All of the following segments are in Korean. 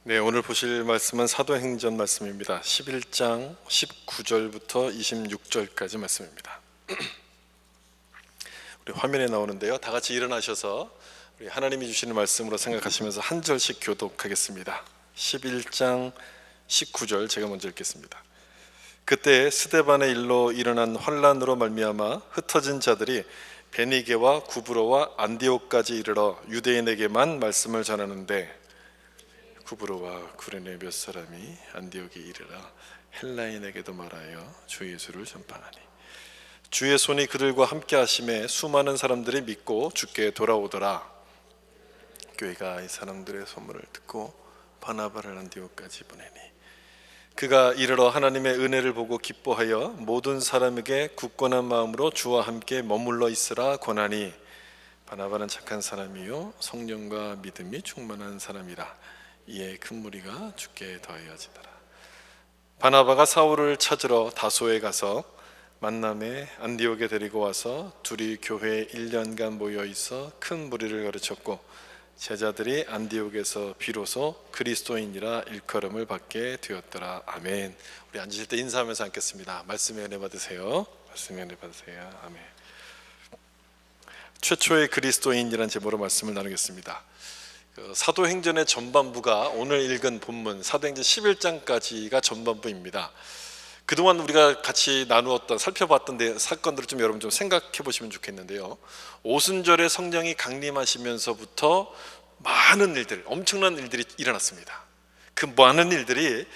네, 오늘 보실 말씀은 사도행전 말씀입니다. 11장 19절부터 26절까지 말씀입니다. 우리 화면에 나오는데요, 다 같이 일어나셔서 우리 하나님이 주시는 말씀으로 생각하시면서 한 절씩 교독하겠습니다. 11장 19절 제가 먼저 읽겠습니다. 그때 스데반의 일로 일어난 환란으로 말미암아 흩어진 자들이 베니게와 구브로와 안디옥까지 이르러 유대인에게만 말씀을 전하는데, 구브로와 구레네 몇 사람이 안디옥에 이르러 헬라인에게도 말하여 주 예수를 전파하니 주의 손이 그들과 함께 하심에 수많은 사람들이 믿고 주께 돌아오더라. 교회가 이 사람들의 소문을 듣고 바나바를 안디옥까지 보내니 그가 이르러 하나님의 은혜를 보고 기뻐하여 모든 사람에게 굳건한 마음으로 주와 함께 머물러 있으라 권하니, 바나바는 착한 사람이요 성령과 믿음이 충만한 사람이라. 이에 큰 무리가 주께 더하여지더라. 바나바가 사울을 찾으러 다소에 가서 만남에 안디옥에 데리고 와서 둘이 교회에 1년간 모여 있어 큰 무리를 가르쳤고, 제자들이 안디옥에서 비로소 그리스도인이라 일컬음을 받게 되었더라. 아멘. 우리 앉으실 때 인사하면서 앉겠습니다. 말씀의 은혜 받으세요. 말씀의 은혜 받으세요. 아멘. 최초의 그리스도인이라는 제목으로 말씀을 나누겠습니다. 사도행전의 전반부가 오늘 읽은 본문 사도행전 11장까지가 전반부입니다. 그동안 우리가 같이 나누었던 살펴봤던 사건들을 좀 여러분 좀 생각해 보시면 좋겠는데요, 오순절에 성령이 강림하시면서부터 많은 일들, 엄청난 일들이 일어났습니다. 그 많은 일들이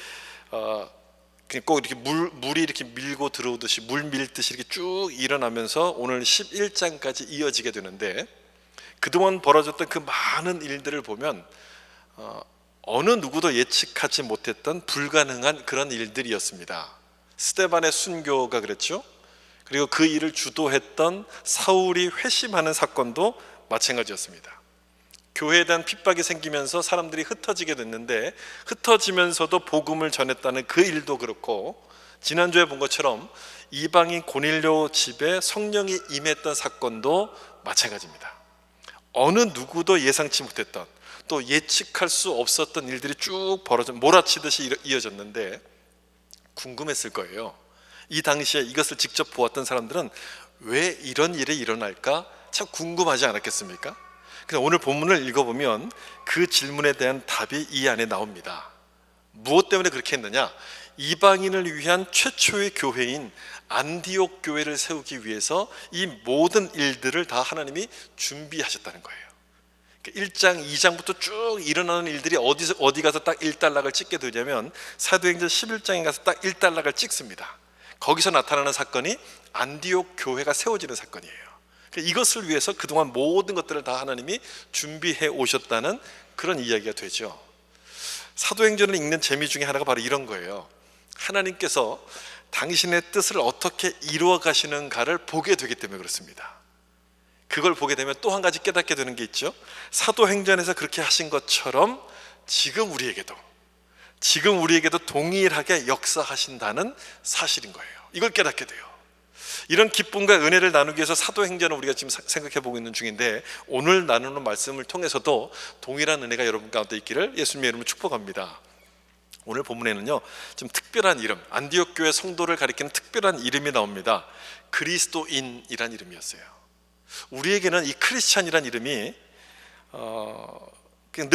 꼭 이렇게 물이 이렇게 밀고 들어오듯이 물 밀듯이 이렇게 쭉 일어나면서 오늘 11장까지 이어지게 되는데, 그동안 벌어졌던 그 많은 일들을 보면 어느 누구도 예측하지 못했던 불가능한 그런 일들이었습니다. 스데반의 순교가 그랬죠. 그리고 그 일을 주도했던 사울이 회심하는 사건도 마찬가지였습니다. 교회에 대한 핍박이 생기면서 사람들이 흩어지게 됐는데, 흩어지면서도 복음을 전했다는 그 일도 그렇고, 지난주에 본 것처럼 이방인 고넬료 집에 성령이 임했던 사건도 마찬가지입니다. 어느 누구도 예상치 못했던, 또 예측할 수 없었던 일들이 쭉 벌어져 몰아치듯이 이어졌는데, 궁금했을 거예요. 이 당시에 이것을 직접 보았던 사람들은 왜 이런 일이 일어날까 참 궁금하지 않았겠습니까? 근데 오늘 본문을 읽어보면 그 질문에 대한 답이 이 안에 나옵니다. 무엇 때문에 그렇게 했느냐? 이방인을 위한 최초의 교회인 안디옥 교회를 세우기 위해서 이 모든 일들을 다 하나님이 준비하셨다는 거예요. 1장, 2장부터 쭉 일어나는 일들이 어디 가서 딱 일단락을 찍게 되냐면 사도행전 11장에 가서 딱 일단락을 찍습니다. 거기서 나타나는 사건이 안디옥 교회가 세워지는 사건이에요. 이것을 위해서 그동안 모든 것들을 다 하나님이 준비해 오셨다는 그런 이야기가 되죠. 사도행전을 읽는 재미 중에 하나가 바로 이런 거예요. 하나님께서 당신의 뜻을 어떻게 이루어 가시는가를 보게 되기 때문에 그렇습니다. 그걸 보게 되면 또 한 가지 깨닫게 되는 게 있죠. 사도행전에서 그렇게 하신 것처럼 지금 우리에게도 동일하게 역사하신다는 사실인 거예요. 이걸 깨닫게 돼요. 이런 기쁨과 은혜를 나누기 위해서 사도행전을 우리가 지금 생각해 보고 있는 중인데, 오늘 나누는 말씀을 통해서도 동일한 은혜가 여러분 가운데 있기를 예수님의 이름으로 축복합니다. 오늘 본문에는요, 좀 특별한 이름, 안디옥 교회 성도를 가리키는 특별한 이름이 나옵니다. 그리스도인이란 이름이었어요. 우리에게는 이 크리스찬이란 이름이 그냥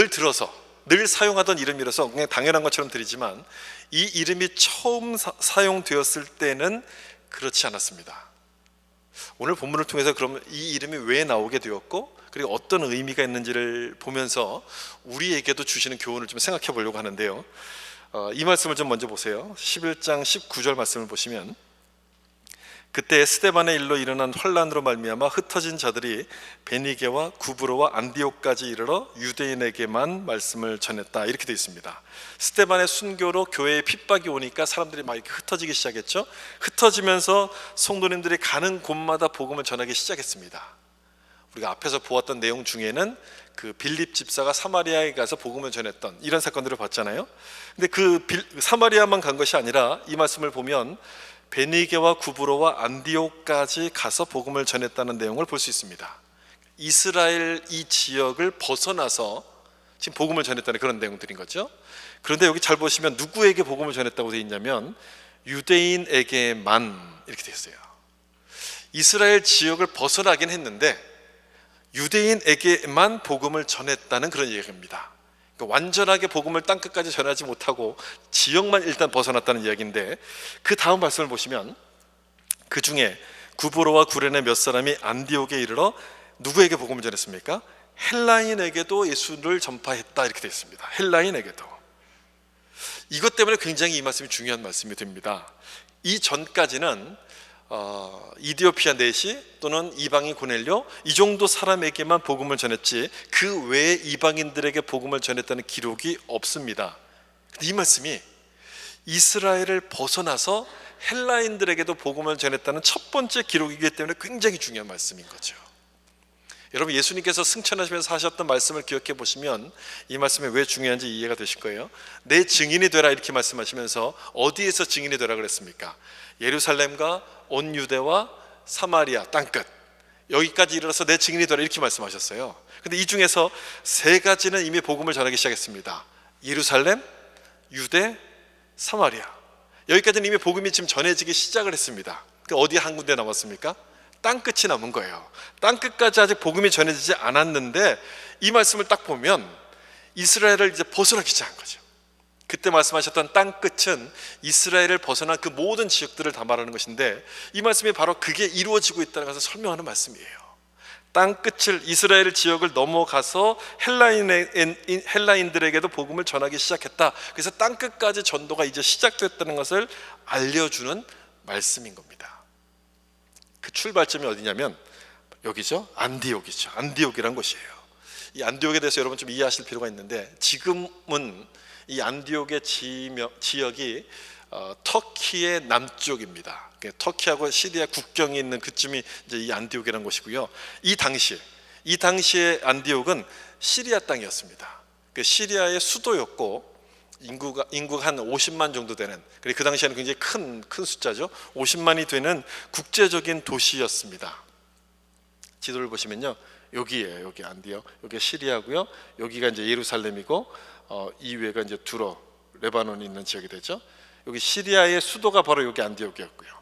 늘 사용하던 이름이라서 그냥 당연한 것처럼 들리지만, 이 이름이 처음 사용되었을 때는 그렇지 않았습니다. 오늘 본문을 통해서 그러면 이 이름이 왜 나오게 되었고, 그리고 어떤 의미가 있는지를 보면서 우리에게도 주시는 교훈을 좀 생각해 보려고 하는데요, 이 말씀을 좀 먼저 보세요. 11장 19절 말씀을 보시면, 그때 스데반의 일로 일어난 환란으로 말미암아 흩어진 자들이 베니게와 구브로와 안디옥까지 이르러 유대인에게만 말씀을 전했다, 이렇게 되어 있습니다. 스데반의 순교로 교회에 핍박이 오니까 사람들이 막 이렇게 흩어지기 시작했죠. 흩어지면서 성도님들이 가는 곳마다 복음을 전하기 시작했습니다. 우리가 앞에서 보았던 내용 중에는 그 빌립 집사가 사마리아에 가서 복음을 전했던 이런 사건들을 봤잖아요. 근데 그 사마리아만 간 것이 아니라 이 말씀을 보면 베니게와 구브로와 안디옥까지 가서 복음을 전했다는 내용을 볼 수 있습니다. 이스라엘 이 지역을 벗어나서 지금 복음을 전했다는 그런 내용들인 거죠. 그런데 여기 잘 보시면 누구에게 복음을 전했다고 되어 있냐면 유대인에게만 이렇게 되어 있어요. 이스라엘 지역을 벗어나긴 했는데 유대인에게만 복음을 전했다는 그런 얘기입니다. 그러니까 완전하게 복음을 땅끝까지 전하지 못하고 지역만 일단 벗어났다는 이야기인데, 그 다음 말씀을 보시면 그 중에 구브로와 구레네 몇 사람이 안디옥에 이르러 누구에게 복음을 전했습니까? 헬라인에게도 예수를 전파했다 이렇게 되어 있습니다. 헬라인에게도. 이것 때문에 굉장히 이 말씀이 중요한 말씀이 됩니다. 이 전까지는 이디오피아 내시 또는 이방인 고넬료 이 정도 사람에게만 복음을 전했지 그 외에 이방인들에게 복음을 전했다는 기록이 없습니다. 근데 이 말씀이 이스라엘을 벗어나서 헬라인들에게도 복음을 전했다는 첫 번째 기록이기 때문에 굉장히 중요한 말씀인 거죠. 여러분, 예수님께서 승천하시면서 하셨던 말씀을 기억해 보시면 이 말씀이 왜 중요한지 이해가 되실 거예요. 내 증인이 되라 이렇게 말씀하시면서 어디에서 증인이 되라 그랬습니까? 예루살렘과 온 유대와 사마리아 땅끝 여기까지 이르러서 내 증인이 되라 이렇게 말씀하셨어요. 근데 이 중에서 세 가지는 이미 복음을 전하기 시작했습니다. 예루살렘, 유대, 사마리아. 여기까지는 이미 복음이 지금 전해지기 시작을 했습니다. 어디 한 군데 남았습니까? 땅끝이 남은 거예요. 땅끝까지 아직 복음이 전해지지 않았는데 이 말씀을 딱 보면 이스라엘을 이제 벗어나기 시작한 거죠. 그때 말씀하셨던 땅끝은 이스라엘을 벗어난 그 모든 지역들을 다 말하는 것인데 이 말씀이 바로 그게 이루어지고 있다는 것을 설명하는 말씀이에요. 땅끝을 이스라엘 지역을 넘어가서 헬라인들에게도 복음을 전하기 시작했다. 그래서 땅끝까지 전도가 이제 시작됐다는 것을 알려주는 말씀인 겁니다. 그 출발점이 어디냐면 여기죠. 안디옥이죠. 안디옥이란 곳이에요. 이 안디옥에 대해서 여러분 좀 이해하실 필요가 있는데 지금은 이 안디옥의 지역이 터키의 남쪽입니다. 터키하고 시리아 국경이 있는 그쯤이 이제 이 안디옥이라는 곳이고요. 이 당시에 안디옥은 시리아 땅이었습니다. 그 시리아의 수도였고 인구가 한 50만 정도 되는, 그 당시에는 굉장히 큰 숫자죠. 50만이 되는 국제적인 도시였습니다. 지도를 보시면요, 여기에요. 여기 안디옥, 여기 시리아고요. 여기가 이제 예루살렘이고 이외가 이제 두로 레바논이 있는 지역이 되죠. 여기 시리아의 수도가 바로 여기 안디옥이었고요.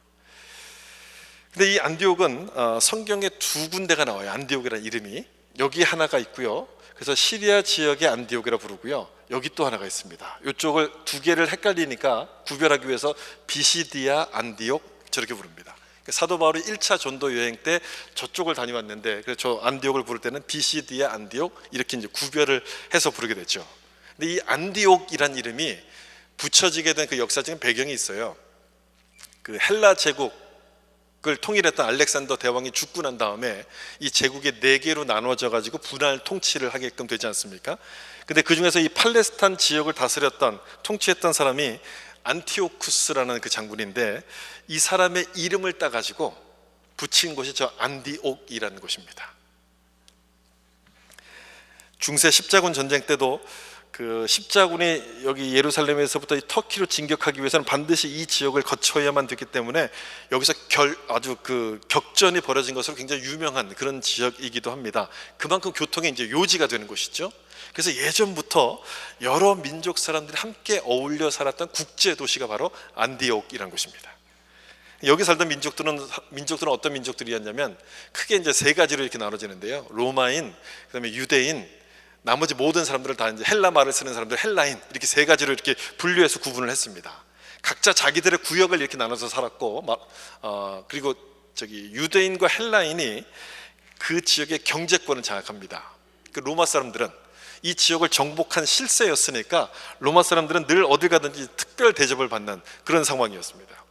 근데 이 안디옥은 성경에 두 군데가 나와요. 안디옥이라는 이름이 여기 하나가 있고요. 그래서 시리아 지역의 안디옥이라 부르고요. 여기 또 하나가 있습니다. 이쪽을 두 개를 헷갈리니까 구별하기 위해서 비시디아 안디옥 저렇게 부릅니다. 사도 바울이 1차 전도 여행 때 저쪽을 다녀왔는데 그래서 저 안디옥을 부를 때는 비시디아 안디옥 이렇게 이제 구별을 해서 부르게 됐죠. 근데 이 안디옥이란 이름이 붙여지게 된 그 역사적인 배경이 있어요. 그 헬라 제국을 통일했던 알렉산더 대왕이 죽고 난 다음에 이 제국이 4개로 나눠져 가지고 분할 통치를 하게끔 되지 않습니까? 근데 그 중에서 이 팔레스타인 지역을 다스렸던 통치했던 사람이 안티오쿠스라는 그 장군인데 이 사람의 이름을 따 가지고 붙인 곳이 저 안디옥이라는 곳입니다. 중세 십자군 전쟁 때도 그 십자군이 여기 예루살렘에서부터 터키로 진격하기 위해서는 반드시 이 지역을 거쳐야만 됐기 때문에 여기서 아주 그 격전이 벌어진 것으로 굉장히 유명한 그런 지역이기도 합니다. 그만큼 교통의 이제 요지가 되는 곳이죠. 그래서 예전부터 여러 민족 사람들이 함께 어울려 살았던 국제 도시가 바로 안디옥이라는 곳입니다. 여기 살던 민족들은 어떤 민족들이었냐면 크게 이제 3가지로 이렇게 나눠지는데요. 로마인, 그다음에 유대인, 나머지 모든 사람들을 다 이제 헬라 말을 쓰는 사람들 헬라인 이렇게 3가지로 이렇게 분류해서 구분을 했습니다. 각자 자기들의 구역을 이렇게 나눠서 살았고, 그리고 유대인과 헬라인이 그 지역의 경제권을 장악합니다. 그 로마 사람들은 이 지역을 정복한 실세였으니까 로마 사람들은 늘 어딜 가든지 특별 대접을 받는 그런 상황이었습니다.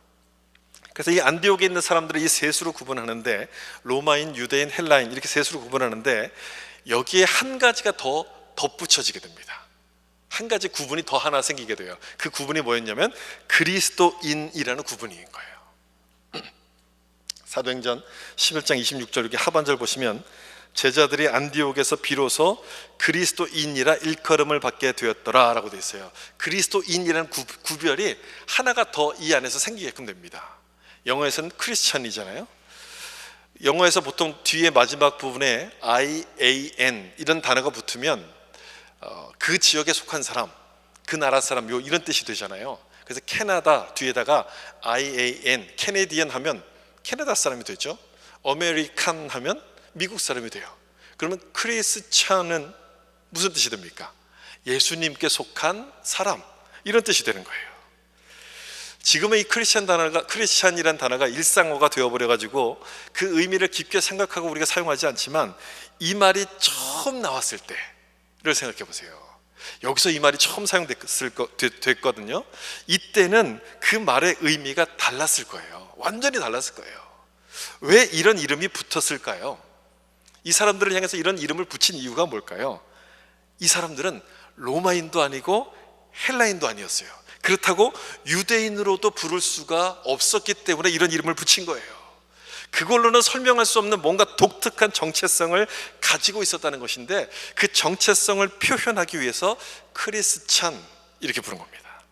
그래서 이 안디옥에 있는 사람들을 이 3수로 구분하는데 로마인, 유대인, 헬라인 이렇게 3수로 구분하는데 여기에 한 가지가 더 덧붙여지게 됩니다. 한 가지 구분이 더 하나 생기게 돼요. 그 구분이 뭐였냐면 그리스도인이라는 구분인 거예요. 사도행전 11장 26절 이렇게 하반절 보시면 제자들이 안디옥에서 비로소 그리스도인이라 일컬음을 받게 되었더라 라고 되어 있어요. 그리스도인이라는 구별이 하나가 더 이 안에서 생기게끔 됩니다. 영어에서는 크리스천이잖아요. 영어에서 보통 뒤에 마지막 부분에 IAN 이런 단어가 붙으면 그 지역에 속한 사람, 그 나라 사람, 이런 뜻이 되잖아요. 그래서 캐나다 뒤에다가 IAN, 캐네디언 하면 캐나다 사람이 되죠. 아메리칸 하면 미국 사람이 돼요. 그러면 크리스찬은 무슨 뜻이 됩니까? 예수님께 속한 사람, 이런 뜻이 되는 거예요. 지금은 이 크리스찬이란 단어가 일상어가 되어버려가지고 그 의미를 깊게 생각하고 우리가 사용하지 않지만, 이 말이 처음 나왔을 때를 생각해 보세요. 여기서 이 말이 처음 사용됐거든요. 이때는 그 말의 의미가 달랐을 거예요. 완전히 달랐을 거예요. 왜 이런 이름이 붙었을까요? 이 사람들을 향해서 이런 이름을 붙인 이유가 뭘까요? 이 사람들은 로마인도 아니고 헬라인도 아니었어요. 그렇다고 유대인으로도 부를 수가 없었기 때문에 이런 이름을 붙인 거예요. 그걸로는 설명할 수 없는 뭔가 독특한 정체성을 가지고 있었다는 것인데, 그 정체성을 표현하기 위해서 크리스찬 이렇게 부른 겁니다.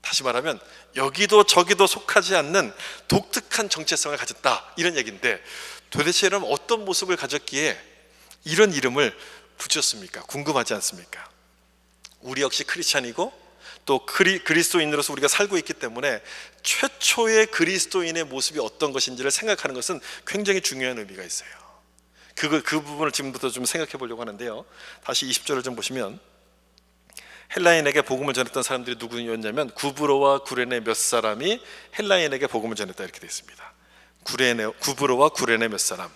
다시 말하면 여기도 저기도 속하지 않는 독특한 정체성을 가졌다, 이런 얘기인데, 도대체 여러분 어떤 모습을 가졌기에 이런 이름을 붙였습니까? 궁금하지 않습니까? 우리 역시 크리스찬이고 또 그리스도인으로서 우리가 살고 있기 때문에 최초의 그리스도인의 모습이 어떤 것인지를 생각하는 것은 굉장히 중요한 의미가 있어요. 그 부분을 지금부터 좀 생각해 보려고 하는데요. 다시 20절을 좀 보시면, 헬라인에게 복음을 전했던 사람들이 누구였냐면 구브로와 구레네 몇 사람이 헬라인에게 복음을 전했다, 이렇게 되어 있습니다. 구브로와 구레네 몇 사람.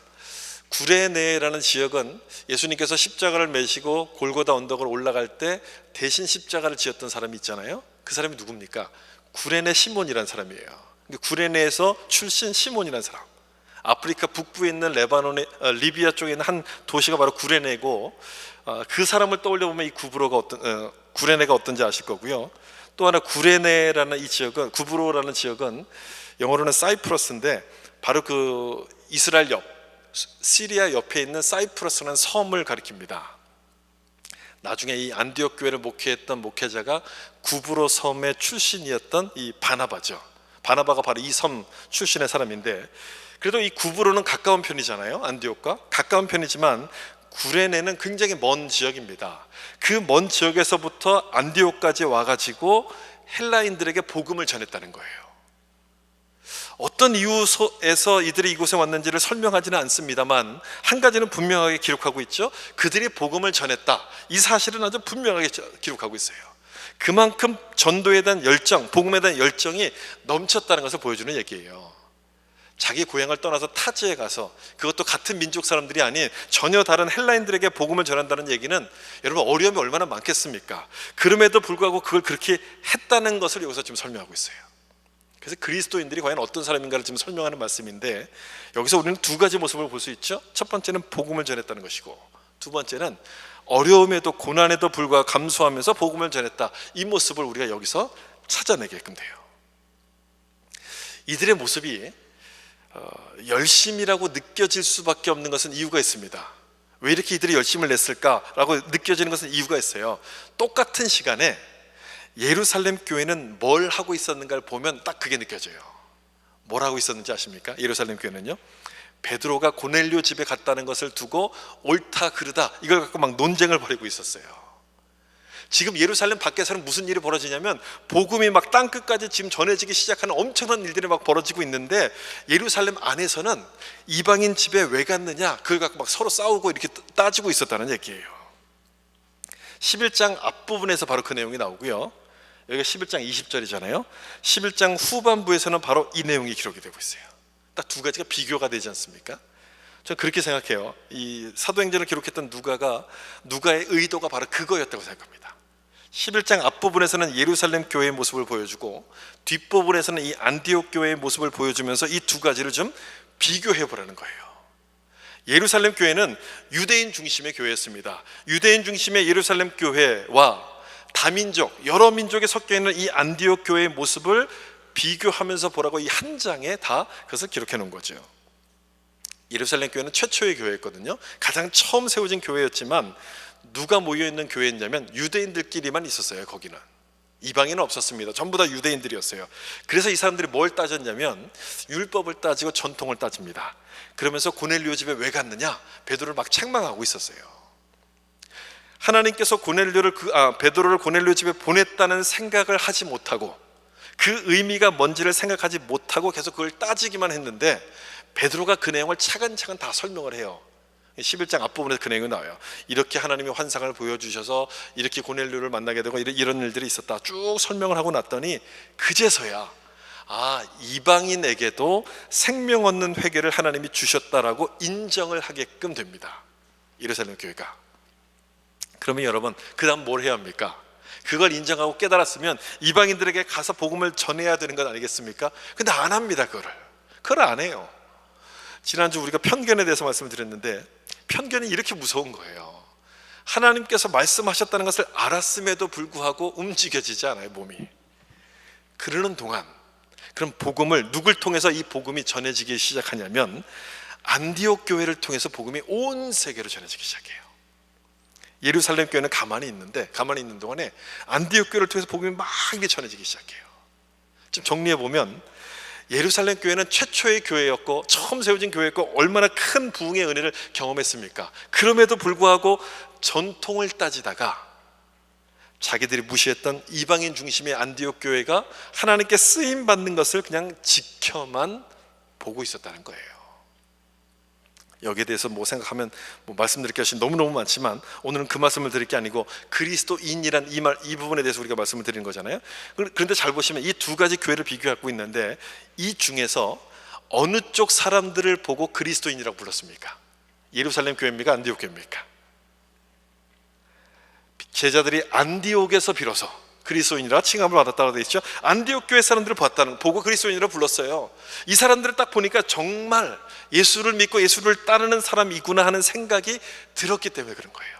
구레네라는 지역은 예수님께서 십자가를 메시고 골고다 언덕을 올라갈 때 대신 십자가를 지었던 사람이 있잖아요. 그 사람이 누굽니까? 구레네 시몬이라는 사람이에요. 구레네에서 출신 시몬이라는 사람. 아프리카 북부에 있는 레바논의 리비아 쪽에 있는 한 도시가 바로 구레네고, 그 사람을 떠올려 보면 이 구레네가 어떤지 아실 거고요. 또 하나 구레네라는 이 지역은, 구브로라는 지역은 영어로는 사이프러스인데 바로 그 이스라엘 시리아 옆에 있는 사이프러스라는 섬을 가리킵니다. 나중에 이 안디옥 교회를 목회했던 목회자가 구브로 섬의 출신이었던 이 바나바죠. 바나바가 바로 이 섬 출신의 사람인데, 그래도 이 구브로는 가까운 편이잖아요. 안디옥과 가까운 편이지만 구레네는 굉장히 먼 지역입니다. 그 먼 지역에서부터 안디옥까지 와가지고 헬라인들에게 복음을 전했다는 거예요. 어떤 이유에서 이들이 이곳에 왔는지를 설명하지는 않습니다만, 한 가지는 분명하게 기록하고 있죠. 그들이 복음을 전했다, 이 사실은 아주 분명하게 기록하고 있어요. 그만큼 전도에 대한 열정, 복음에 대한 열정이 넘쳤다는 것을 보여주는 얘기예요. 자기 고향을 떠나서 타지에 가서, 그것도 같은 민족 사람들이 아닌 전혀 다른 헬라인들에게 복음을 전한다는 얘기는 여러분 어려움이 얼마나 많겠습니까? 그럼에도 불구하고 그걸 그렇게 했다는 것을 여기서 지금 설명하고 있어요. 그래서 그리스도인들이 과연 어떤 사람인가를 지금 설명하는 말씀인데, 여기서 우리는 두 가지 모습을 볼 수 있죠. 첫 번째는 복음을 전했다는 것이고, 두 번째는 어려움에도 고난에도 불구하고 감수하면서 복음을 전했다, 이 모습을 우리가 여기서 찾아내게끔 돼요. 이들의 모습이 열심이라고 느껴질 수밖에 없는 것은 이유가 있습니다. 왜 이렇게 이들이 열심을 냈을까라고 느껴지는 것은 이유가 있어요. 똑같은 시간에 예루살렘 교회는 뭘 하고 있었는가를 보면 딱 그게 느껴져요. 뭘 하고 있었는지 아십니까? 예루살렘 교회는요, 베드로가 고넬료 집에 갔다는 것을 두고 옳다 그르다 이걸 갖고 막 논쟁을 벌이고 있었어요. 지금 예루살렘 밖에서는 무슨 일이 벌어지냐면, 복음이 막 땅끝까지 지금 전해지기 시작하는 엄청난 일들이 막 벌어지고 있는데, 예루살렘 안에서는 이방인 집에 왜 갔느냐, 그걸 갖고 막 서로 싸우고 이렇게 따지고 있었다는 얘기예요. 11장 앞부분에서 바로 그 내용이 나오고요. 여기가 11장 20절이잖아요. 11장 후반부에서는 바로 이 내용이 기록이 되고 있어요. 딱 두 가지가 비교가 되지 않습니까? 저는 그렇게 생각해요. 이 사도행전을 기록했던 누가의 의도가 바로 그거였다고 생각합니다. 11장 앞부분에서는 예루살렘 교회의 모습을 보여주고, 뒷부분에서는 이 안디옥 교회의 모습을 보여주면서 이 두 가지를 좀 비교해 보라는 거예요. 예루살렘 교회는 유대인 중심의 교회였습니다. 유대인 중심의 예루살렘 교회와 다민족, 여러 민족이 섞여 있는 이 안디옥 교회의 모습을 비교하면서 보라고 이 한 장에 다 그것을 기록해 놓은 거죠. 예루살렘 교회는 최초의 교회였거든요. 가장 처음 세워진 교회였지만 누가 모여있는 교회였냐면 유대인들끼리만 있었어요. 거기는 이방인은 없었습니다. 전부 다 유대인들이었어요. 그래서 이 사람들이 뭘 따졌냐면 율법을 따지고 전통을 따집니다. 그러면서 고넬료 집에 왜 갔느냐, 베드로를 막 책망하고 있었어요. 하나님께서 베드로를 고넬료 집에 보냈다는 생각을 하지 못하고 그 의미가 뭔지를 생각하지 못하고 계속 그걸 따지기만 했는데, 베드로가 그 내용을 차근차근 다 설명을 해요. 11장 앞부분에서 그 내용이 나와요. 이렇게 하나님이 환상을 보여주셔서 이렇게 고넬료를 만나게 되고 이런 일들이 있었다, 쭉 설명을 하고 났더니 그제서야 이방인에게도 생명 얻는 회개를 하나님이 주셨다라고 인정을 하게끔 됩니다, 예루살렘 교회가. 그러면 여러분, 그 다음 뭘 해야 합니까? 그걸 인정하고 깨달았으면 이방인들에게 가서 복음을 전해야 되는 것 아니겠습니까? 근데 안 합니다. 그걸 안 해요. 지난주 우리가 편견에 대해서 말씀을 드렸는데, 편견이 이렇게 무서운 거예요. 하나님께서 말씀하셨다는 것을 알았음에도 불구하고 움직여지지 않아요, 몸이. 그러는 동안 그럼 복음을 누굴 통해서 이 복음이 전해지기 시작하냐면, 안디옥 교회를 통해서 복음이 온 세계로 전해지기 시작해요. 예루살렘 교회는 가만히 있는 동안에 안디옥 교회를 통해서 복음이 막 이게 전해지기 시작해요. 좀 정리해 보면, 예루살렘 교회는 최초의 교회였고 처음 세워진 교회였고 얼마나 큰 부흥의 은혜를 경험했습니까? 그럼에도 불구하고 전통을 따지다가 자기들이 무시했던 이방인 중심의 안디옥 교회가 하나님께 쓰임 받는 것을 그냥 지켜만 보고 있었다는 거예요. 여기에 대해서 생각하면 말씀드릴 것이 너무너무 많지만, 오늘은 그 말씀을 드릴 게 아니고 그리스도인이란 이 부분에 대해서 우리가 말씀을 드리는 거잖아요. 그런데 잘 보시면 이 두 가지 교회를 비교하고 있는데, 이 중에서 어느 쪽 사람들을 보고 그리스도인이라고 불렀습니까? 예루살렘 교회입니까? 안디옥 교회입니까? 제자들이 안디옥에서 비로소 그리스도인이라 칭함을 받았다고 되어 있죠. 안디옥 교회 사람들을 보고 그리스도인이라고 불렀어요. 이 사람들을 딱 보니까 정말 예수를 믿고 예수를 따르는 사람이구나 하는 생각이 들었기 때문에 그런 거예요.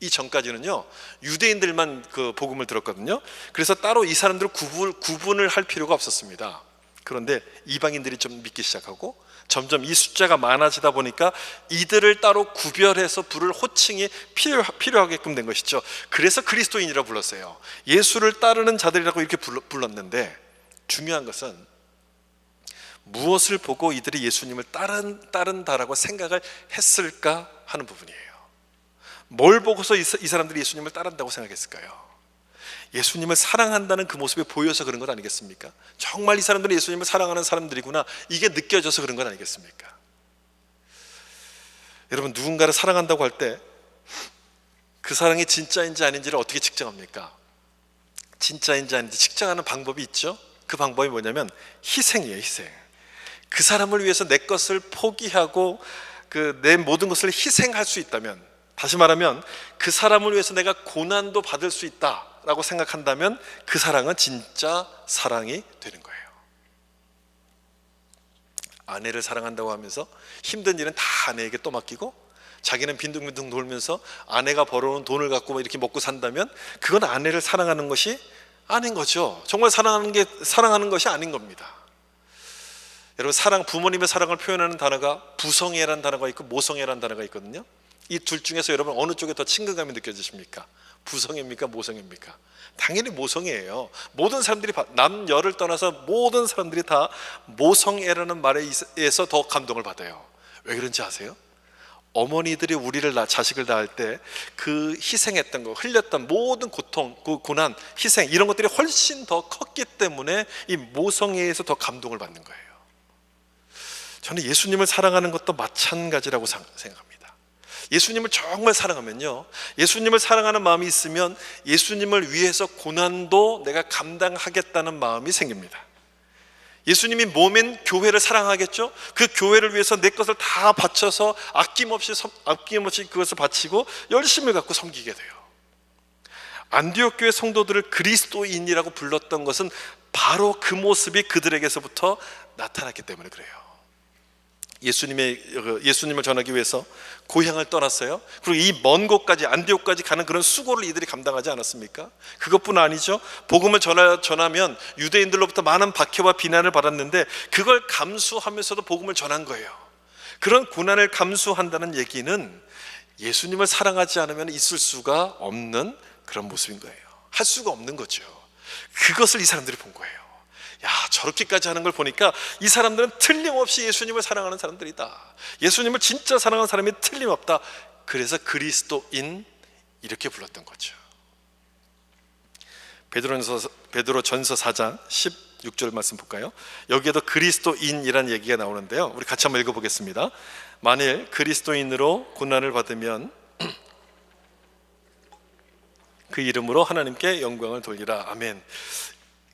이 전까지는요, 유대인들만 그 복음을 들었거든요. 그래서 따로 이 사람들을 구분을 할 필요가 없었습니다. 그런데 이방인들이 좀 믿기 시작하고 점점 이 숫자가 많아지다 보니까 이들을 따로 구별해서 부를 호칭이 필요하게끔 된 것이죠. 그래서 그리스도인이라고 불렀어요. 예수를 따르는 자들이라고 이렇게 불렀는데, 중요한 것은 무엇을 보고 이들이 예수님을 따른다라고 생각을 했을까 하는 부분이에요. 뭘 보고서 이 사람들이 예수님을 따른다고 생각했을까요? 예수님을 사랑한다는 그 모습이 보여서 그런 것 아니겠습니까? 정말 이 사람들이 예수님을 사랑하는 사람들이구나, 이게 느껴져서 그런 것 아니겠습니까? 여러분, 누군가를 사랑한다고 할 때 그 사랑이 진짜인지 아닌지를 어떻게 측정합니까? 진짜인지 아닌지 측정하는 방법이 있죠. 그 방법이 뭐냐면 희생이에요, 희생. 그 사람을 위해서 내 것을 포기하고 내 모든 것을 희생할 수 있다면, 다시 말하면 그 사람을 위해서 내가 고난도 받을 수 있다라고 생각한다면 그 사랑은 진짜 사랑이 되는 거예요. 아내를 사랑한다고 하면서 힘든 일은 다 아내에게 떠맡기고 자기는 빈둥빈둥 돌면서 아내가 벌어온 돈을 갖고 이렇게 먹고 산다면 그건 아내를 사랑하는 것이 아닌 거죠. 정말 사랑하는 것이 아닌 겁니다. 여러분, 부모님의 사랑을 표현하는 단어가 부성애라는 단어가 있고 모성애라는 단어가 있거든요. 이 둘 중에서 여러분 어느 쪽에 더 친근감이 느껴지십니까? 부성애입니까? 모성애입니까? 당연히 모성애예요. 모든 사람들이, 남녀를 떠나서 모든 사람들이 다 모성애라는 말에 의해서 더 감동을 받아요. 왜 그런지 아세요? 어머니들이 자식을 낳을 때 그 희생했던 거, 흘렸던 모든 고통, 그 고난, 희생, 이런 것들이 훨씬 더 컸기 때문에 이 모성애에서 더 감동을 받는 거예요. 저는 예수님을 사랑하는 것도 마찬가지라고 생각합니다. 예수님을 정말 사랑하면요, 예수님을 사랑하는 마음이 있으면 예수님을 위해서 고난도 내가 감당하겠다는 마음이 생깁니다. 예수님이 몸인 교회를 사랑하겠죠? 그 교회를 위해서 내 것을 다 바쳐서 아낌없이 그것을 바치고 열심을 갖고 섬기게 돼요. 안디옥 교회 성도들을 그리스도인이라고 불렀던 것은 바로 그 모습이 그들에게서부터 나타났기 때문에 그래요. 예수님을 전하기 위해서 고향을 떠났어요. 그리고 이 먼 곳까지, 안디옥까지 가는 그런 수고를 이들이 감당하지 않았습니까? 그것뿐 아니죠. 복음을 전하면 유대인들로부터 많은 박해와 비난을 받았는데 그걸 감수하면서도 복음을 전한 거예요. 그런 고난을 감수한다는 얘기는 예수님을 사랑하지 않으면 있을 수가 없는 그런 모습인 거예요. 할 수가 없는 거죠. 그것을 이 사람들이 본 거예요. 야, 저렇게까지 하는 걸 보니까 이 사람들은 틀림없이 예수님을 사랑하는 사람들이다. 예수님을 진짜 사랑하는 사람이 틀림없다. 그래서 그리스도인이라고 이렇게 불렀던 거죠. 베드로전서 4장 16절 말씀 볼까요? 여기에도 그리스도인이라는 얘기가 나오는데요, 우리 같이 한번 읽어보겠습니다. 만일 그리스도인으로 고난을 받으면 그 이름으로 하나님께 영광을 돌리라. 아멘.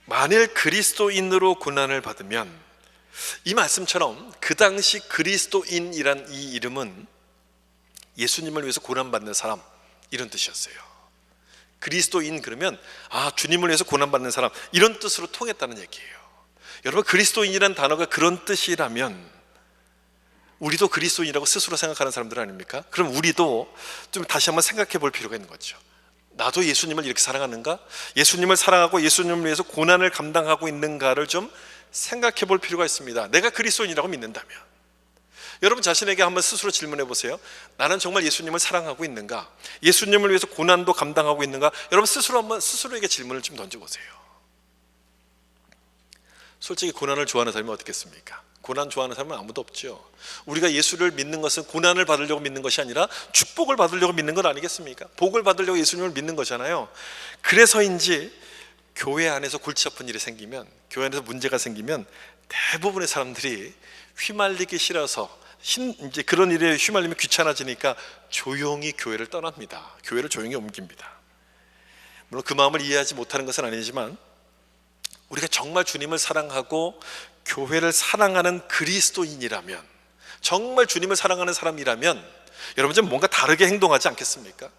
만일 그리스도인으로 고난을 받으면, 이 말씀처럼 그 당시 그리스도인이란 이 이름은 예수님을 위해서 고난받는 사람, 이런 뜻이었어요. 그리스도인 그러면 주님을 위해서 고난받는 사람, 이런 뜻으로 통했다는 얘기예요. 여러분, 그리스도인이란 단어가 그런 뜻이라면 우리도 그리스도인이라고 스스로 생각하는 사람들 아닙니까? 그럼 우리도 좀 다시 한번 생각해 볼 필요가 있는 거죠. 나도 예수님을 이렇게 사랑하는가? 예수님을 사랑하고 예수님을 위해서 고난을 감당하고 있는가를 좀 생각해 볼 필요가 있습니다. 내가 그리스도인이라고 믿는다면 여러분 자신에게 한번 스스로 질문해 보세요. 나는 정말 예수님을 사랑하고 있는가? 예수님을 위해서 고난도 감당하고 있는가? 여러분 스스로 한번 스스로에게 질문을 좀 던져보세요. 솔직히 고난을 좋아하는 사람이 어떻겠습니까? 고난 좋아하는 사람은 아무도 없죠. 우리가 예수를 믿는 것은 고난을 받으려고 믿는 것이 아니라 축복을 받으려고 믿는 것 아니겠습니까? 복을 받으려고 예수님을 믿는 거잖아요. 그래서인지 교회 안에서 골치 아픈 일이 생기면, 교회 안에서 문제가 생기면 대부분의 사람들이 휘말리기 싫어서 이제 그런 일에 휘말리면 귀찮아지니까 조용히 교회를 떠납니다. 교회를 조용히 옮깁니다. 물론 그 마음을 이해하지 못하는 것은 아니지만, 우리가 정말 주님을 사랑하고 교회를 사랑하는 그리스도인이라면, 정말 주님을 사랑하는 사람이라면 여러분 좀 뭔가 다르게 행동하지 않겠습니까?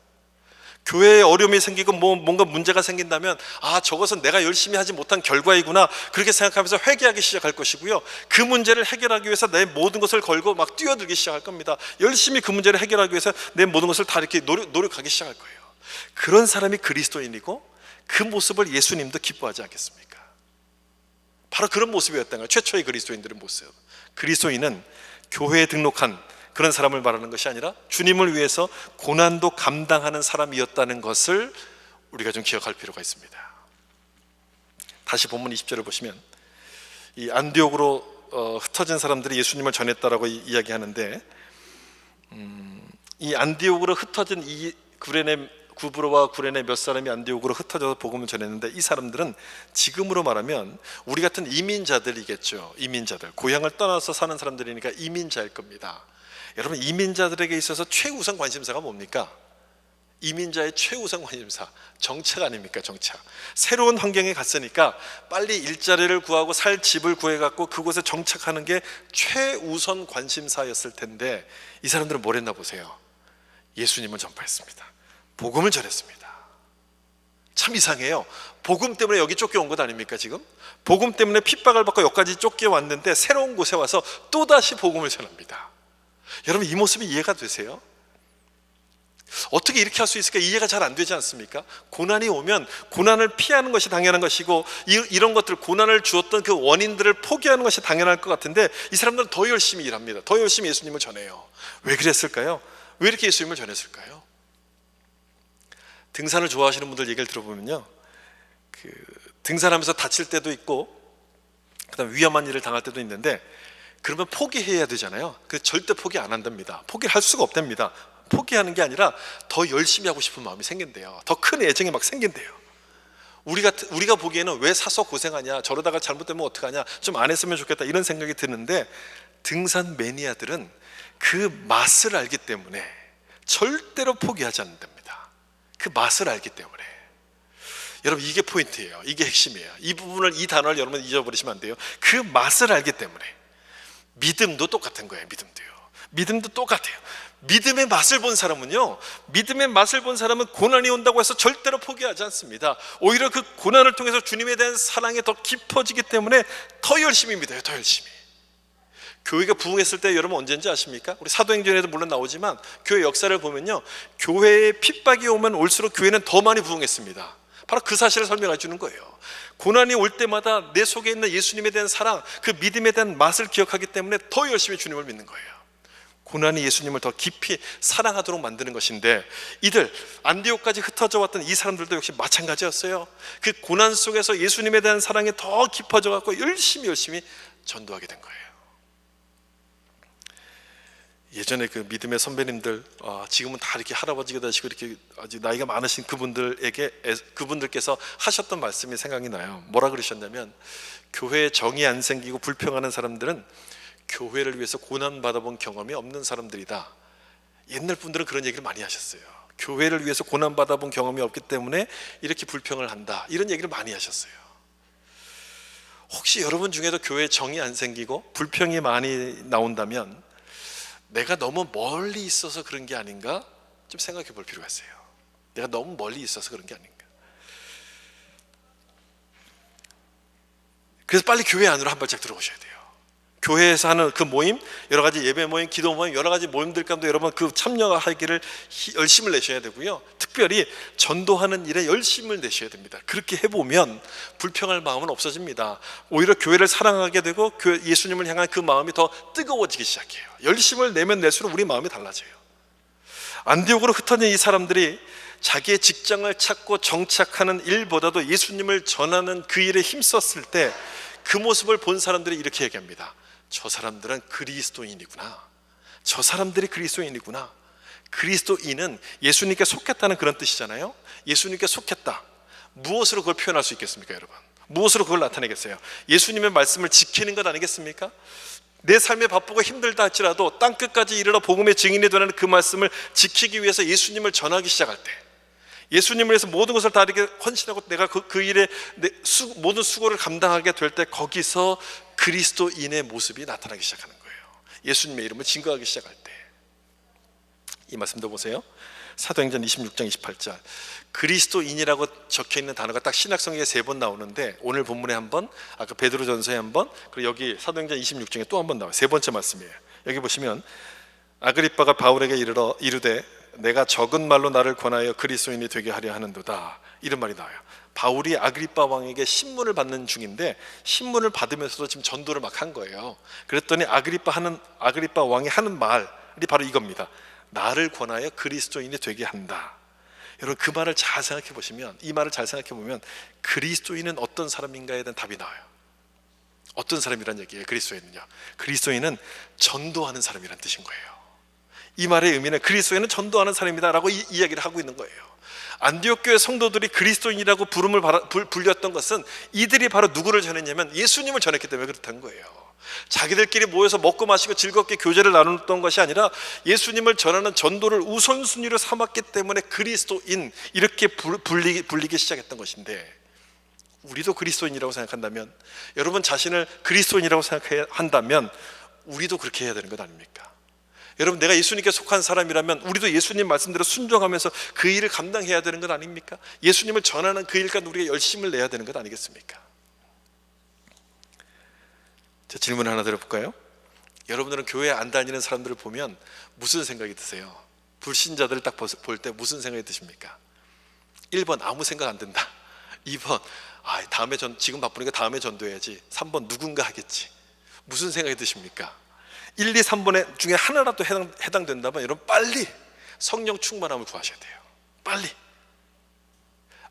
교회에 어려움이 생기고 뭔가 문제가 생긴다면 저것은 내가 열심히 하지 못한 결과이구나, 그렇게 생각하면서 회개하기 시작할 것이고요, 그 문제를 해결하기 위해서 내 모든 것을 걸고 막 뛰어들기 시작할 겁니다. 열심히 그 문제를 해결하기 위해서 내 모든 것을 다 이렇게 노력하기 시작할 거예요. 그런 사람이 그리스도인이고 그 모습을 예수님도 기뻐하지 않겠습니까? 바로 그런 모습이었던 거예요. 최초의 그리스도인들의 모습. 그리스도인은 교회에 등록한 그런 사람을 말하는 것이 아니라 주님을 위해서 고난도 감당하는 사람이었다는 것을 우리가 좀 기억할 필요가 있습니다. 다시 본문 20절을 보시면, 이 안디옥으로 흩어진 사람들이 예수님을 전했다라고 이야기하는데, 이 안디옥으로 흩어진 이 구브로와 구레네 몇 사람이 안디옥으로 흩어져서 복음을 전했는데, 이 사람들은 지금으로 말하면 우리 같은 이민자들이겠죠. 이민자들, 고향을 떠나서 사는 사람들이니까 이민자일 겁니다. 여러분, 이민자들에게 있어서 최우선 관심사가 뭡니까? 이민자의 최우선 관심사, 정착 아닙니까? 정착. 새로운 환경에 갔으니까 빨리 일자리를 구하고 살 집을 구해갖고 그곳에 정착하는 게 최우선 관심사였을 텐데, 이 사람들은 뭘 했나 보세요. 예수님을 전파했습니다. 복음을 전했습니다. 참 이상해요. 복음 때문에 여기 쫓겨온 것 아닙니까? 지금 복음 때문에 핍박을 받고 여기까지 쫓겨왔는데 새로운 곳에 와서 또다시 복음을 전합니다. 여러분, 이 모습이 이해가 되세요? 어떻게 이렇게 할 수 있을까? 이해가 잘 안 되지 않습니까? 고난이 오면 고난을 피하는 것이 당연한 것이고, 이런 것들, 고난을 주었던 그 원인들을 포기하는 것이 당연할 것 같은데, 이 사람들은 더 열심히 일합니다. 더 열심히 예수님을 전해요. 왜 그랬을까요? 왜 이렇게 예수님을 전했을까요? 등산을 좋아하시는 분들 얘기를 들어보면요, 등산하면서 다칠 때도 있고 그다음 위험한 일을 당할 때도 있는데, 그러면 포기해야 되잖아요. 절대 포기 안 한답니다. 포기를 할 수가 없답니다. 포기하는 게 아니라 더 열심히 하고 싶은 마음이 생긴대요. 더 큰 애정이 막 생긴대요. 우리가 보기에는 왜 사서 고생하냐, 저러다가 잘못되면 어떡하냐, 좀 안 했으면 좋겠다, 이런 생각이 드는데, 등산 매니아들은 그 맛을 알기 때문에 절대로 포기하지 않는답니다. 그 맛을 알기 때문에. 여러분, 이게 포인트예요. 이게 핵심이에요. 이 단어를 여러분 잊어버리시면 안 돼요. 그 맛을 알기 때문에. 믿음도 똑같은 거예요. 믿음도 똑같아요. 믿음의 맛을 본 사람은요, 믿음의 맛을 본 사람은 고난이 온다고 해서 절대로 포기하지 않습니다. 오히려 그 고난을 통해서 주님에 대한 사랑이 더 깊어지기 때문에 더 열심히 믿어요. 더 열심히. 교회가 부흥했을 때 여러분 언제인지 아십니까? 우리 사도행전에도 물론 나오지만 교회 역사를 보면요, 교회에 핍박이 오면 올수록 교회는 더 많이 부흥했습니다. 바로 그 사실을 설명해 주는 거예요. 고난이 올 때마다 내 속에 있는 예수님에 대한 사랑, 그 믿음에 대한 맛을 기억하기 때문에 더 열심히 주님을 믿는 거예요. 고난이 예수님을 더 깊이 사랑하도록 만드는 것인데, 이들 안디옥까지 흩어져 왔던 이 사람들도 역시 마찬가지였어요. 그 고난 속에서 예수님에 대한 사랑이 더 깊어져 갖고 열심히 전도하게 된 거예요. 예전에 그 믿음의 선배님들, 지금은 다 이렇게 할아버지가 되시고 이렇게 아주 나이가 많으신 그분들께서 하셨던 말씀이 생각이 나요. 뭐라 그러셨냐면, 교회에 정이 안 생기고 불평하는 사람들은 교회를 위해서 고난 받아본 경험이 없는 사람들이다. 옛날 분들은 그런 얘기를 많이 하셨어요. 교회를 위해서 고난 받아본 경험이 없기 때문에 이렇게 불평을 한다, 이런 얘기를 많이 하셨어요. 혹시 여러분 중에도 교회에 정이 안 생기고 불평이 많이 나온다면 내가 너무 멀리 있어서 그런 게 아닌가 좀 생각해 볼 필요가 있어요. 내가 너무 멀리 있어서 그런 게 아닌가. 그래서 빨리 교회 안으로 한 발짝 들어오셔야 돼요. 교회에서 하는 그 모임, 여러 가지 예배 모임, 기도 모임, 여러 가지 모임들 가운데 여러분 그 참여하기를 열심을 내셔야 되고요. 특별히 전도하는 일에 열심을 내셔야 됩니다. 그렇게 해보면 불평할 마음은 없어집니다. 오히려 교회를 사랑하게 되고 예수님을 향한 그 마음이 더 뜨거워지기 시작해요. 열심을 내면 낼수록 우리 마음이 달라져요. 안디옥으로 흩어진 이 사람들이 자기의 직장을 찾고 정착하는 일보다도 예수님을 전하는 그 일에 힘썼을 때 그 모습을 본 사람들이 이렇게 얘기합니다. 저 사람들은 그리스도인이구나. 저 사람들이 그리스도인이구나. 그리스도인은 예수님께 속했다는 그런 뜻이잖아요. 예수님께 속했다. 무엇으로 그걸 표현할 수 있겠습니까, 여러분? 무엇으로 그걸 나타내겠어요? 예수님의 말씀을 지키는 것 아니겠습니까? 내 삶에 바쁘고 힘들다 할지라도 땅끝까지 이르러 복음의 증인이 되는 그 말씀을 지키기 위해서 예수님을 전하기 시작할 때, 예수님을 위해서 모든 것을 다 이렇게 헌신하고 내가 그 일에 모든 수고를 감당하게 될 때, 거기서 그리스도인의 모습이 나타나기 시작하는 거예요. 예수님의 이름을 증거하기 시작할 때. 이 말씀도 보세요. 사도행전 26장 28절. 그리스도인이라고 적혀있는 단어가 딱 신약성경에 3번 나오는데, 오늘 본문에 한 번, 아까 베드로전서에 한 번, 그리고 여기 사도행전 26장에 또 한 번 나와요. 3번째 말씀이에요. 여기 보시면 아그리빠가 바울에게 이르되 내가 적은 말로 나를 권하여 그리스도인이 되게 하려 하는도다, 이런 말이 나와요. 바울이 아그리빠 왕에게 신문을 받는 중인데, 신문을 받으면서도 지금 전도를 막 한 거예요. 그랬더니 아그리빠 왕이 하는 말이 바로 이겁니다. 나를 권하여 그리스도인이 되게 한다. 여러분, 그 말을 잘 생각해 보시면, 이 말을 잘 생각해 보면 그리스도인은 어떤 사람인가에 대한 답이 나와요. 어떤 사람이란 얘기예요? 그리스도인은요, 그리스도인은 전도하는 사람이란 뜻인 거예요. 이 말의 의미는 그리스도인은 전도하는 사람이다 라고 이야기를 하고 있는 거예요. 안디옥 교회 성도들이 그리스도인이라고 부름을 불렸던 것은 이들이 바로 누구를 전했냐면 예수님을 전했기 때문에 그렇다는 거예요. 자기들끼리 모여서 먹고 마시고 즐겁게 교제를 나눴던 것이 아니라 예수님을 전하는 전도를 우선순위로 삼았기 때문에 그리스도인, 이렇게 불리기 시작했던 것인데, 우리도 그리스도인이라고 생각한다면, 여러분 자신을 그리스도인이라고 생각한다면 우리도 그렇게 해야 되는 것 아닙니까? 여러분, 내가 예수님께 속한 사람이라면 우리도 예수님 말씀대로 순종하면서 그 일을 감당해야 되는 것 아닙니까? 예수님을 전하는 그 일까지 우리가 열심을 내야 되는 것 아니겠습니까? 자, 질문 하나 드려볼까요? 여러분들은 교회 안 다니는 사람들을 보면 무슨 생각이 드세요? 불신자들을 딱 볼 때 무슨 생각이 드십니까? 1번 아무 생각 안 든다. 2번 다음에 지금 바쁘니까 다음에 전도해야지. 3번 누군가 하겠지. 무슨 생각이 드십니까? 1, 2, 3번에 중에 하나라도 해당된다면 여러분 빨리 성령 충만함을 구하셔야 돼요. 빨리.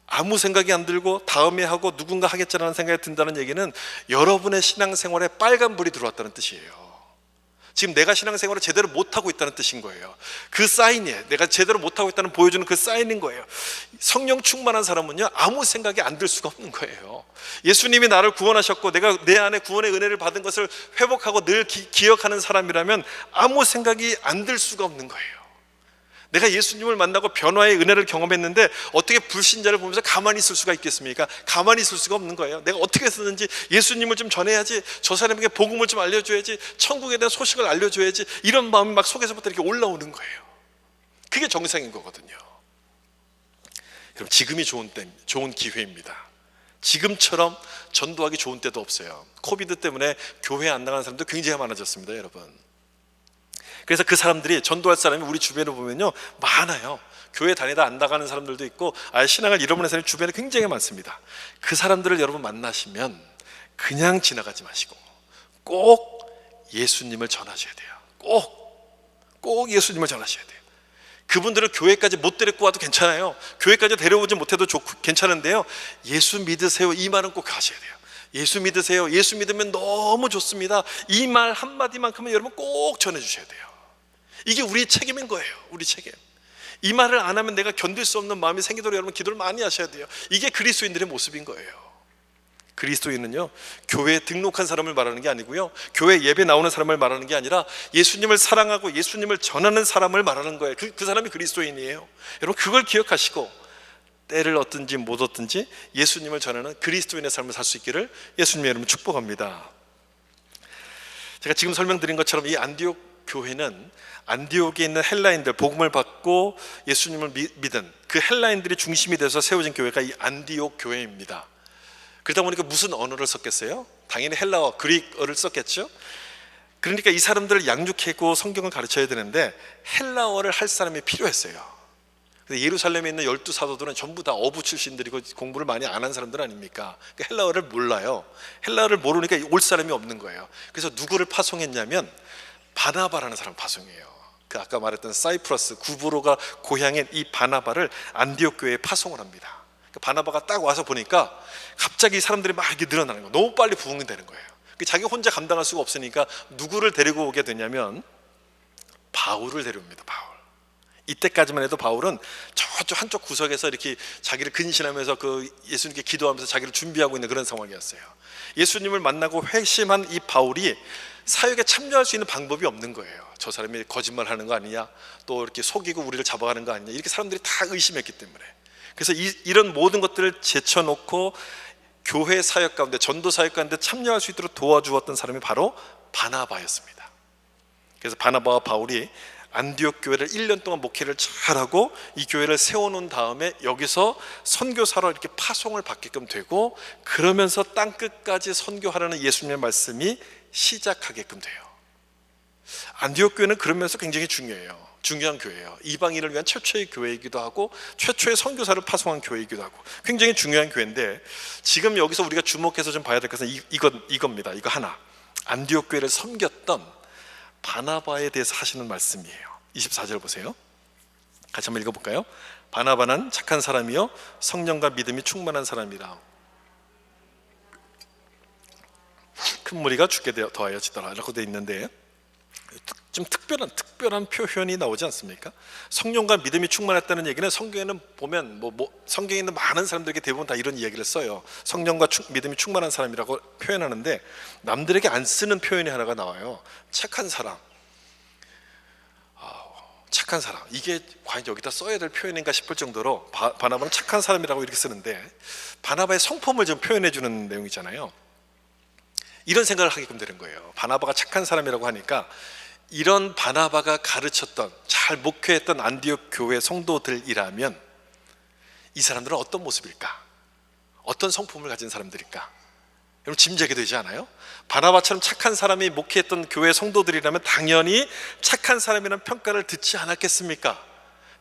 아무 생각이 안 들고 다음에 하고 누군가 하겠지라는 생각이 든다는 얘기는 여러분의 신앙생활에 빨간불이 들어왔다는 뜻이에요. 지금 내가 신앙생활을 제대로 못하고 있다는 뜻인 거예요. 그 사인이에요. 내가 제대로 못하고 있다는 보여주는 그 사인인 거예요. 성령 충만한 사람은요, 아무 생각이 안 들 수가 없는 거예요. 예수님이 나를 구원하셨고 내가 내 안에 구원의 은혜를 받은 것을 회복하고 늘 기억하는 사람이라면 아무 생각이 안 들 수가 없는 거예요. 내가 예수님을 만나고 변화의 은혜를 경험했는데 어떻게 불신자를 보면서 가만히 있을 수가 있겠습니까? 가만히 있을 수가 없는 거예요. 내가 어떻게 해서든지 예수님을 좀 전해야지, 저 사람에게 복음을 좀 알려줘야지, 천국에 대한 소식을 알려줘야지, 이런 마음이 막 속에서부터 이렇게 올라오는 거예요. 그게 정상인 거거든요. 여러분, 지금이 좋은 기회입니다. 지금처럼 전도하기 좋은 때도 없어요. 코비드 때문에 교회 안 나가는 사람도 굉장히 많아졌습니다, 여러분. 그래서 그 사람들이, 전도할 사람이 우리 주변에 보면요 많아요. 교회 다니다 안 나가는 사람들도 있고 아예 신앙을 잃어버린 사람이 주변에 굉장히 많습니다. 그 사람들을 여러분 만나시면 그냥 지나가지 마시고 꼭 예수님을 전하셔야 돼요. 꼭 예수님을 전하셔야 돼요. 그분들을 교회까지 못 데리고 와도 괜찮아요. 교회까지 데려오지 못해도 괜찮은데요, 예수 믿으세요, 이 말은 꼭 하셔야 돼요. 예수 믿으세요, 예수 믿으면 너무 좋습니다, 이 말 한마디만큼은 여러분 꼭 전해주셔야 돼요. 이게 우리의 책임인 거예요. 우리 책임. 이 말을 안 하면 내가 견딜 수 없는 마음이 생기도록 여러분 기도를 많이 하셔야 돼요. 이게 그리스도인들의 모습인 거예요. 그리스도인은요, 교회에 등록한 사람을 말하는 게 아니고요, 교회 예배 나오는 사람을 말하는 게 아니라 예수님을 사랑하고 예수님을 전하는 사람을 말하는 거예요. 그 사람이 그리스도인이에요. 여러분 그걸 기억하시고 때를 얻든지 못 얻든지 예수님을 전하는 그리스도인의 삶을 살 수 있기를 예수님의 이름으로 축복합니다. 제가 지금 설명드린 것처럼 이 안디옥 교회는 안디옥에 있는 헬라인들, 복음을 받고 예수님을 믿은 그 헬라인들이 중심이 돼서 세워진 교회가 이 안디옥 교회입니다. 그러다 보니까 무슨 언어를 썼겠어요? 당연히 헬라어, 그릭어를 썼겠죠. 그러니까 이 사람들을 양육하고 성경을 가르쳐야 되는데 헬라어를 할 사람이 필요했어요. 예루살렘에 있는 12사도들은 전부 다 어부 출신들이고 공부를 많이 안 한 사람들 아닙니까? 그러니까 헬라어를 몰라요. 헬라어를 모르니까 올 사람이 없는 거예요. 그래서 누구를 파송했냐면 바나바라는 사람 파송해요. 그 아까 말했던 사이프러스, 구브로가 고향인 이 바나바를 안디옥 교회에 파송을 합니다. 바나바가 딱 와서 보니까 갑자기 사람들이 막 이렇게 늘어나는 거예요. 너무 빨리 부흥이 되는 거예요. 자기 혼자 감당할 수가 없으니까 누구를 데리고 오게 되냐면 바울을 데려옵니다. 바울. 이때까지만 해도 바울은 저쪽 한쪽 구석에서 이렇게 자기를 근신하면서 그 예수님께 기도하면서 자기를 준비하고 있는 그런 상황이었어요. 예수님을 만나고 회심한 이 바울이 사역에 참여할 수 있는 방법이 없는 거예요. 저 사람이 거짓말하는 거 아니냐, 또 이렇게 속이고 우리를 잡아가는 거 아니냐, 이렇게 사람들이 다 의심했기 때문에. 그래서 이런 모든 것들을 제쳐놓고 교회 사역 가운데, 전도 사역 가운데 참여할 수 있도록 도와주었던 사람이 바로 바나바였습니다. 그래서 바나바와 바울이 안디옥 교회를 1년 동안 목회를 잘하고 이 교회를 세워놓은 다음에 여기서 선교사로 이렇게 파송을 받게끔 되고, 그러면서 땅끝까지 선교하라는 예수님의 말씀이 시작하게끔 돼요. 안디옥 교회는 그러면서 굉장히 중요한 교회예요. 이방인을 위한 최초의 교회이기도 하고 최초의 선교사를 파송한 교회이기도 하고 굉장히 중요한 교회인데, 지금 여기서 우리가 주목해서 좀 봐야 될 것은 이겁니다. 이거 하나, 안디옥 교회를 섬겼던 바나바에 대해서 하시는 말씀이에요. 24절 보세요. 같이 한번 읽어볼까요? 바나바는 착한 사람이요 성령과 믿음이 충만한 사람이라. 큰 무리가 죽게 더하여 지더라 라고 되어 있는데, 좀 특별한 표현이 나오지 않습니까? 성령과 믿음이 충만했다는 얘기는 성경에는 보면 성경에 있는 많은 사람들에게 대부분 다 이런 이야기를 써요. 성령과 믿음이 충만한 사람이라고 표현하는데, 남들에게 안 쓰는 표현이 하나가 나와요. 착한 사람. 착한 사람, 이게 과연 여기다 써야 될 표현인가 싶을 정도로 바나바는 착한 사람이라고 이렇게 쓰는데, 바나바의 성품을 좀 표현해 주는 내용이잖아요. 이런 생각을 하게끔 되는 거예요. 바나바가 착한 사람이라고 하니까 이런 바나바가 가르쳤던, 잘 목회했던 안디옥 교회 성도들이라면 이 사람들은 어떤 모습일까? 어떤 성품을 가진 사람들일까? 여러분 짐작이 되지 않아요? 바나바처럼 착한 사람이 목회했던 교회 성도들이라면 당연히 착한 사람이라는 평가를 듣지 않았겠습니까?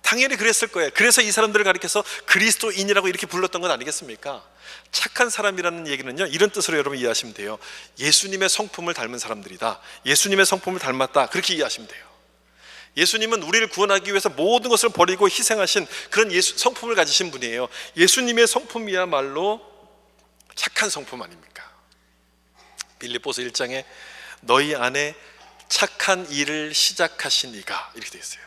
당연히 그랬을 거예요. 그래서 이 사람들을 가리켜서 그리스도인이라고 이렇게 불렀던 건 아니겠습니까? 착한 사람이라는 얘기는요, 이런 뜻으로 여러분 이해하시면 돼요. 예수님의 성품을 닮은 사람들이다, 예수님의 성품을 닮았다, 그렇게 이해하시면 돼요. 예수님은 우리를 구원하기 위해서 모든 것을 버리고 희생하신 그런 성품을 가지신 분이에요. 예수님의 성품이야말로 착한 성품 아닙니까? 빌립보서 1장에 너희 안에 착한 일을 시작하신 이가, 이렇게 되어 있어요.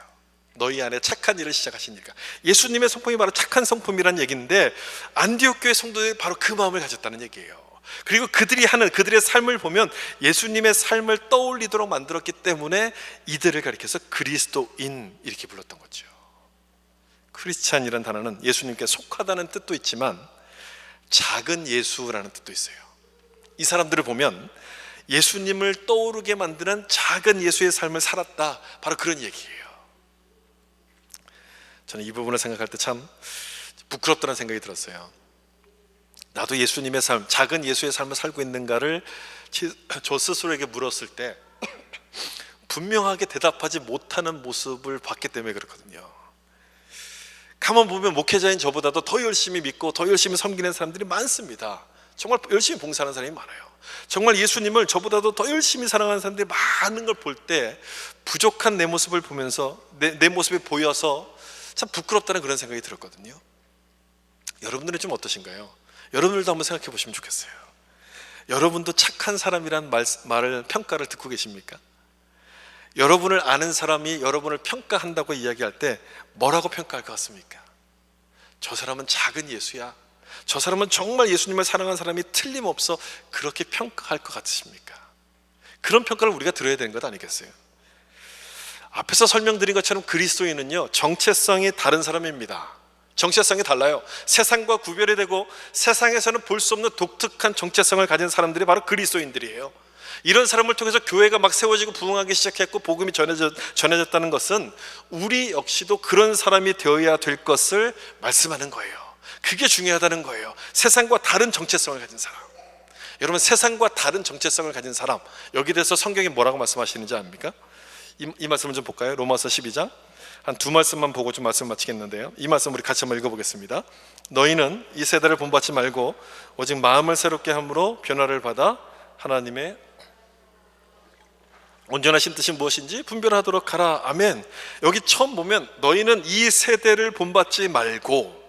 너희 안에 착한 일을 시작하신 이가. 예수님의 성품이 바로 착한 성품이라는 얘기인데, 안디옥 교회 성도들이 바로 그 마음을 가졌다는 얘기예요. 그리고 그들의 삶을 보면 예수님의 삶을 떠올리도록 만들었기 때문에 이들을 가리켜서 그리스도인 이렇게 불렀던 거죠. 크리스찬이라는 단어는 예수님께 속하다는 뜻도 있지만 작은 예수라는 뜻도 있어요. 이 사람들을 보면 예수님을 떠오르게 만드는 작은 예수의 삶을 살았다, 바로 그런 얘기예요. 저는 이 부분을 생각할 때 참 부끄럽다는 생각이 들었어요. 나도 예수님의 삶, 작은 예수의 삶을 살고 있는가를 저 스스로에게 물었을 때 분명하게 대답하지 못하는 모습을 봤기 때문에 그렇거든요. 가만 보면 목회자인 저보다도 더 열심히 믿고 더 열심히 섬기는 사람들이 많습니다. 정말 열심히 봉사하는 사람이 많아요. 정말 예수님을 저보다도 더 열심히 사랑하는 사람들이 많은 걸 볼 때 부족한 내 모습을 보면서 내 모습이 보여서 참 부끄럽다는 그런 생각이 들었거든요. 여러분들은 좀 어떠신가요? 여러분들도 한번 생각해 보시면 좋겠어요. 여러분도 착한 사람이란 말을, 평가를 듣고 계십니까? 여러분을 아는 사람이 여러분을 평가한다고 이야기할 때 뭐라고 평가할 것 같습니까? 저 사람은 작은 예수야, 저 사람은 정말 예수님을 사랑하는 사람이 틀림없어, 그렇게 평가할 것 같으십니까? 그런 평가를 우리가 들어야 되는 것 아니겠어요? 앞에서 설명드린 것처럼 그리스도인은요, 정체성이 다른 사람입니다. 정체성이 달라요. 세상과 구별이 되고 세상에서는 볼 수 없는 독특한 정체성을 가진 사람들이 바로 그리스도인들이에요. 이런 사람을 통해서 교회가 막 세워지고 부흥하기 시작했고 복음이 전해졌다는 것은 우리 역시도 그런 사람이 되어야 될 것을 말씀하는 거예요. 그게 중요하다는 거예요. 세상과 다른 정체성을 가진 사람. 여러분, 세상과 다른 정체성을 가진 사람, 여기에 대해서 성경이 뭐라고 말씀하시는지 압니까? 이 말씀을 좀 볼까요? 로마서 12장 한 두 말씀만 보고 좀 말씀 마치겠는데요, 이 말씀 우리 같이 한번 읽어보겠습니다. 너희는 이 세대를 본받지 말고 오직 마음을 새롭게 함으로 변화를 받아 하나님의 온전하신 뜻이 무엇인지 분별하도록 하라. 아멘. 여기 처음 보면 너희는 이 세대를 본받지 말고,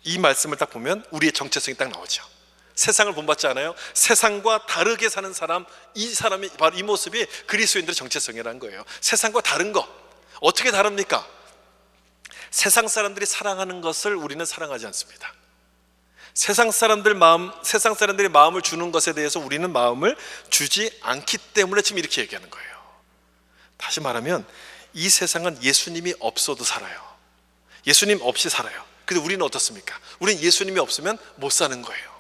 이 말씀을 딱 보면 우리의 정체성이 딱 나오죠. 세상을 본받지 않아요. 세상과 다르게 사는 사람, 이 사람이 바로 이 모습이 그리스도인들의 정체성이라는 거예요. 세상과 다른 것. 어떻게 다릅니까? 세상 사람들이 사랑하는 것을 우리는 사랑하지 않습니다. 세상 사람들이 마음을 주는 것에 대해서 우리는 마음을 주지 않기 때문에 지금 이렇게 얘기하는 거예요. 다시 말하면 이 세상은 예수님이 없어도 살아요. 예수님 없이 살아요. 근데 우리는 어떻습니까? 우리는 예수님이 없으면 못 사는 거예요.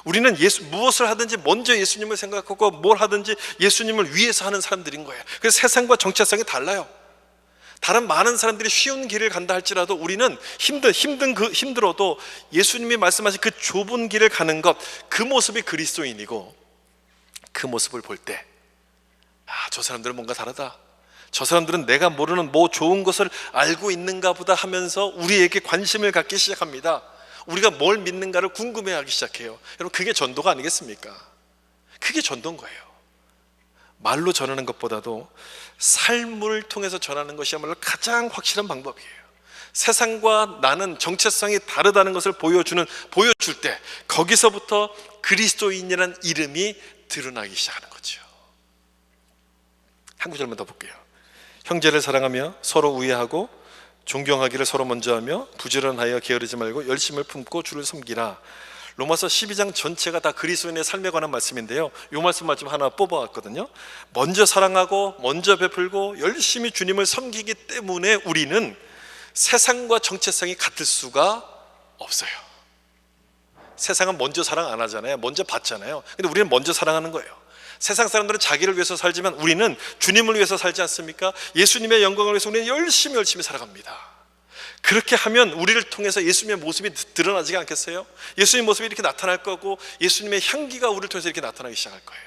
우리는 무엇을 하든지 먼저 예수님을 생각하고 뭘 하든지 예수님을 위해서 하는 사람들인 거예요. 그래서 세상과 정체성이 달라요. 다른 많은 사람들이 쉬운 길을 간다 할지라도 우리는 힘들어도 예수님이 말씀하신 그 좁은 길을 가는 것, 그 모습이 그리스도인이고, 그 모습을 볼 때 저 사람들은 뭔가 다르다, 저 사람들은 내가 모르는 뭐 좋은 것을 알고 있는가 보다 하면서 우리에게 관심을 갖기 시작합니다. 우리가 뭘 믿는가를 궁금해하기 시작해요. 여러분, 그게 전도가 아니겠습니까? 그게 전도인 거예요. 말로 전하는 것보다도 삶을 통해서 전하는 것이야말로 가장 확실한 방법이에요. 세상과 나는 정체성이 다르다는 것을 보여줄 때 거기서부터 그리스도인이라는 이름이 드러나기 시작하는 거죠. 한 구절만 더 볼게요. 형제를 사랑하며 서로 우애하고 존경하기를 서로 먼저 하며 부지런하여 게으르지 말고 열심을 품고 주를 섬기라. 로마서 12장 전체가 다 그리스도인의 삶에 관한 말씀인데요, 이 말씀만 좀 하나 뽑아왔거든요. 먼저 사랑하고 먼저 베풀고 열심히 주님을 섬기기 때문에 우리는 세상과 정체성이 같을 수가 없어요. 세상은 먼저 사랑 안 하잖아요. 먼저 받잖아요. 근데 우리는 먼저 사랑하는 거예요. 세상 사람들은 자기를 위해서 살지만 우리는 주님을 위해서 살지 않습니까? 예수님의 영광을 위해서 우리는 열심히 살아갑니다. 그렇게 하면 우리를 통해서 예수님의 모습이 드러나지 않겠어요? 예수님의 모습이 이렇게 나타날 거고 예수님의 향기가 우리를 통해서 이렇게 나타나기 시작할 거예요.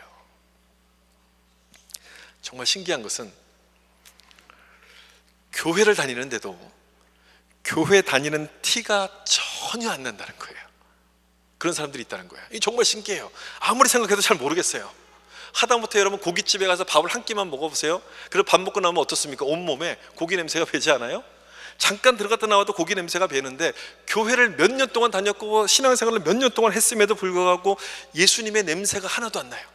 정말 신기한 것은 교회를 다니는데도 교회 다니는 티가 전혀 안 난다는 거예요. 그런 사람들이 있다는 거예요. 이게 정말 신기해요. 아무리 생각해도 잘 모르겠어요. 하다못해 여러분 고깃집에 가서 밥을 한 끼만 먹어보세요. 그리고 밥 먹고 나면 어떻습니까? 온몸에 고기 냄새가 배지 않아요? 잠깐 들어갔다 나와도 고기 냄새가 배는데, 교회를 몇 년 동안 다녔고 신앙생활을 몇 년 동안 했음에도 불구하고 예수님의 냄새가 하나도 안 나요.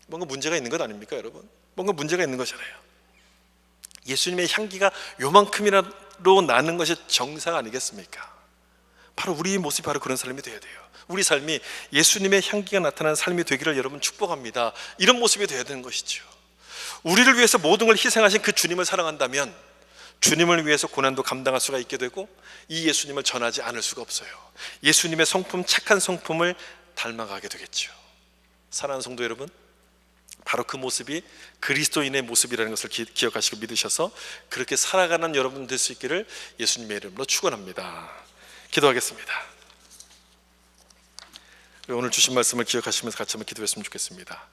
뭔가 문제가 있는 것 아닙니까 여러분? 뭔가 문제가 있는 거잖아요. 예수님의 향기가 요만큼이라도 나는 것이 정상 아니겠습니까? 바로 우리 모습이 바로 그런 삶이 되어야 돼요. 우리 삶이 예수님의 향기가 나타나는 삶이 되기를 여러분 축복합니다. 이런 모습이 되어야 되는 것이죠. 우리를 위해서 모든 걸 희생하신 그 주님을 사랑한다면 주님을 위해서 고난도 감당할 수가 있게 되고 이 예수님을 전하지 않을 수가 없어요. 예수님의 성품, 착한 성품을 닮아가게 되겠죠. 사랑하는 성도 여러분, 바로 그 모습이 그리스도인의 모습이라는 것을 기억하시고 믿으셔서 그렇게 살아가는 여러분 될 수 있기를 예수님의 이름으로 축원합니다. 기도하겠습니다. 오늘 주신 말씀을 기억하시면서 같이 한번 기도했으면 좋겠습니다.